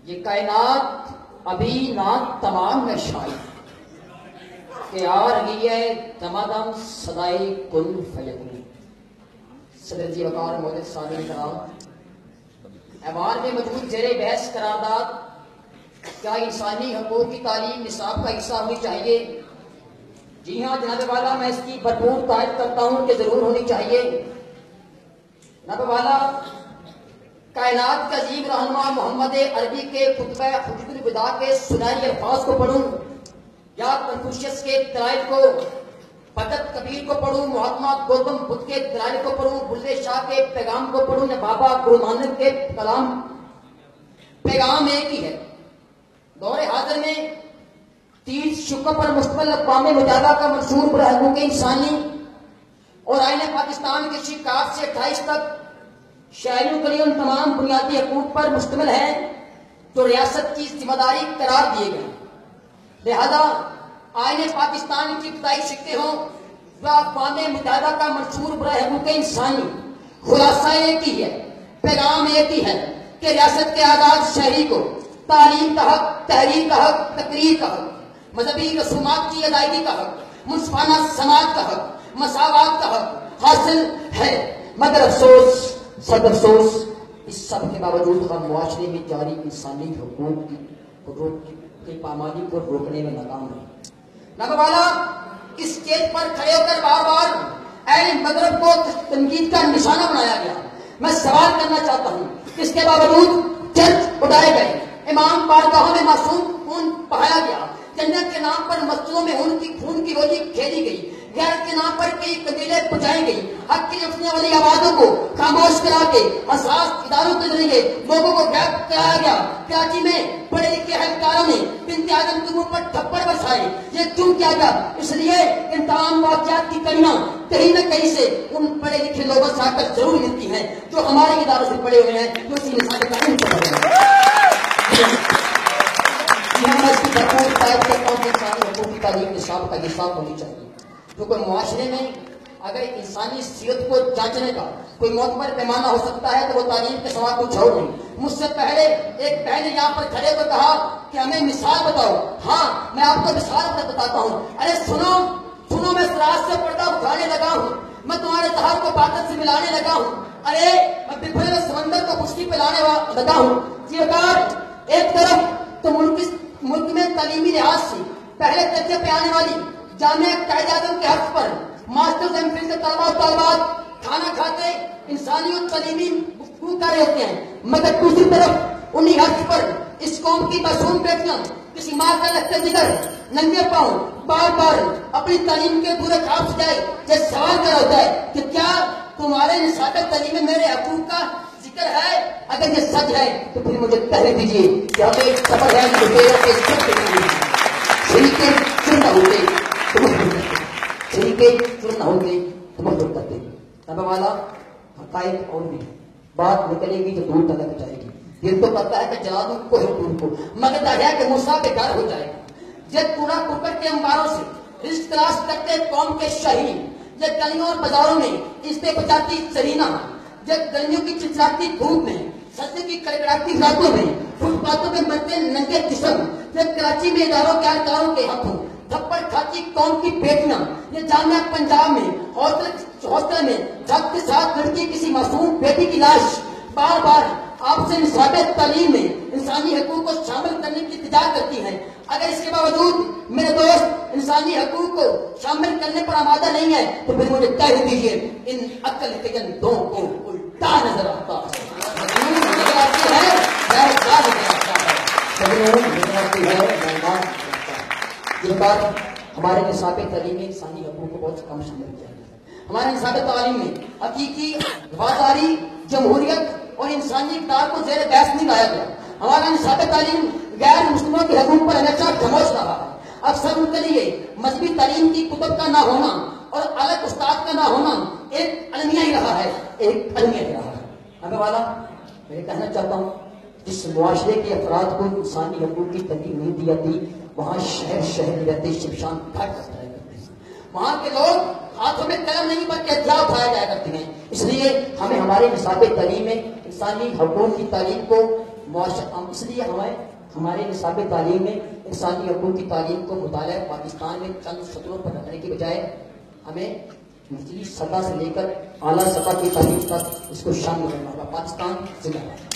یہ کائنات ابھی نہ تمام ہے شاید کہ آ رہی ہے دمادم صدائے کن فیکون۔ صدر جی وقار مولد سامعین کرام، ایوان میں موجود زیر بحث قرارداد کیا انسانی حقوق کی تعلیم نصاب کا حصہ ہونی چاہیے؟ جی ہاں جناب والا، میں اس کی بھرپور تائید کرتا ہوں کہ ضرور ہونی چاہیے۔ جناب والا، کائنات کا عظیم رہنما محمد عربی کے خطبہ حجۃ الوداع کے سنہری الفاظ کو پڑھوں یا کنفوشیس کے دلائل کو، بھگت کبیر کو پڑھوں، مہاتما گوتم بدھ کے دلائل کو پڑھوں، بلے شاہ کے پیغام کو پڑھوں یا بابا گرو نانک کے کلام، پیغام ایک ہی ہے۔ دور حاضر میں 30 شقوں پر مشتمل اقوام متحدہ کا منشور حقوق انسانی اور آئین پاکستان کے شکاف سے 28 تک شہریوں کے لیے ان تمام بنیادی حقوق پر مشتمل ہے جو ریاست کی ذمہ داری قرار دیے گئے۔ لہذا آئین پاکستان کی ابتدائی شکیں ہوں یا اقوام متحدہ کا منشور برائے حقوق انسانی، خلاصہ ایک ہی ہے، پیغام ایک ہی ہے کہ ریاست کے آزاد شہری کو تعلیم کا حق، تحریر کا حق، تقریر کا حق، مذہبی رسومات کی ادائیگی کا حق، منصفانہ سماعت کا حق، مساوات کا حق حاصل ہے۔ مگر افسوس، سب افسوس، اس سب کے باوجود ہم معاشرے میں جاری انسانی حقوق کی پامالی کو روکنے میں ناکام ہیں۔ نابوالا، اس اسٹیج پر کھڑے ہو کر بار بار اہل مغرب کو تنقید کا نشانہ بنایا گیا۔ میں سوال کرنا چاہتا ہوں، اس کے باوجود چرچ اڑائے گئے، امام بارگاہوں میں معصوم خون بہایا گیا، جنت کے نام پر مسجدوں میں خون کی ہولی کھیلی گئی، غیرت کے نام پر کئی قبیلے بجائی گئی، حق کے لیے اٹھنے والی آوازوں کو خاموش کرا کے حساس اداروں کے ذریعے لوگوں کو غائب کرایا گیا۔ کراچی میں پڑھے لکھے اہلکاروں نے بنت اعظم کے منہ پر تھپڑ برسائے۔ یہ کیوں کیا گیا؟ اس لیے ان تمام واقعات کی کڑیاں کہیں نہ کہیں سے ان پڑھے لکھے لوگوں سے آ کر ضرور ملتی ہیں جو ہمارے اداروں سے پڑھے ہوئے ہیں، جو اسی نظام قانون سے پڑھے ہوئے ہیں۔ حقوق کی تعلیم نصاب کا حصہ ہونی چاہیے، جو کوئی معاشرے میں اگر انسانی صحت کو جانچنے کا کوئی معتبر پیمانہ ہو سکتا ہے تو وہ تعلیم کے سوا کچھ اور نہیں۔ مجھ سے پہلے ایک بہن نے یہاں پر کھڑے کو کہا کہ ہمیں مثال بتاؤ۔ ہاں، میں آپ کو مثال بتاتا ہوں۔ ارے سنو میں سراج سے پردہ اٹھانے لگا ہوں، میں تمہارے تہار کو باطن سے ملانے لگا ہوں، ارے میں بکھرے ہوئے سمندر کو خشکی پلانے لگا ہوں۔ جی اگر ایک طرف تو ملک میں تعلیمی لحاظ سے پہلے درجے پہ آنے والی جامعہ قائد اعظم کے حق پر ماسٹرز ایم فل کے طلبہ و طالبات کھانا کھاتے انسانی اور تعلیمی گفتگو کر رہے ہوتے ہیں، مگر دوسری طرف انہی حق پر اس قوم کی معصوم بیٹیاں کسی ماں کا لگتے جگر ننگے پاؤں بار بار اپنی تعلیم کے پورے خواب سے جائے۔ یہ سوال کر ہوتا ہے کہ کیا تمہارے نصاب تعلیم میں میرے حقوق کا ذکر ہے؟ اگر یہ سچ ہے تو پھر مجھے کہہ دیجیے کہ ہمیں ایک سفر ہے جو میرے کے سب کے لیے شریکے چن نہ ہوتے تو شریکے چن نہ ہوتے تو مدد کرتے۔ اب والا حقائق اور بھی بات نکلے گی جو دور تک جائے گی۔ دل تو کرتا ہے کہ جلا دوں کو حکومت کو، مگر ہے کہ موسیٰ بیکار ہو جائے گا۔ یہ کوڑا کرکٹ کے انباروں سے رزق تلاش کرتے قوم کے شہید، یہ گلیوں اور بازاروں میں اس سے بچاتی سرینا، یہ گلیوں کی چلچلاتی دھوپ میں، سردی کی کڑکڑاتی راتوں میں، فٹ پاتھوں پہ مرتے ننگے جسم، یہ کراچی میں اداروں کے اہلکاروں کے ہاتھوں تھپڑ کھاتی قوم کی بیٹیاں، یہ جامعہ پنجاب میں ہاسٹل میں جگ کے ساتھ لڑکی کسی معصوم بیٹی کی لاش بار بار آپ سے نصاب تعلیم میں انسانی حقوق کو شامل کرنے کی التجا کرتی ہیں۔ اگر اس کے باوجود میرے دوست انسانی حقوق کو شامل کرنے پر آمادہ نہیں ہے تو پھر مجھے کہہ دیجیے ان عقل کے گندوں کو الٹا نظر آتا ہے۔ یہ بات ہمارے نصاب تعلیم میں انسانی حقوق کو بہت کم شامل کیا گیا ہے۔ ہمارے نصاب تعلیم میں حقیقی وفاداری، جمہوریت اور انسانی اقدار کو زیر بحث نہیں لایا گیا۔ ہمارا نصاب تعلیم غیر مسلموں کے حقوق پر ہمیشہ خاموش رہا ہے۔ اکثر ان کے لیے مذہبی تعلیم کی کتب کا نہ ہونا اور الگ استاد کا نہ ہونا ایک المیہ ہی رہا ہے، ایک المیہ ہی رہا ہے۔ ہمیں والا میں کہنا چاہتا ہوں، جس معاشرے کے افراد کو انسانی حقوق کی تنظیم نہیں دی جاتی وہاں شہر رہتے شمشان پھٹ کرتا ہے، وہاں کے لوگ ہاتھوں میں قلم نہیں بلکہ ہتھیار اٹھایا جایا کرتے ہیں۔ اس لیے ہمیں ہمارے نصاب تعلیم میں انسانی حقوق کی تعلیم کو اس لیے ہمارے نصاب تعلیم میں انسانی حقوق کی تعلیم کو مطالعہ پاکستان میں چند سطروں پر رکھنے کے بجائے ہمیں نچلی سطح سے لے کر اعلیٰ سطح کی تعلیم تک اس کو شامل کرنا ہوگا۔ پاکستان زندہ باد۔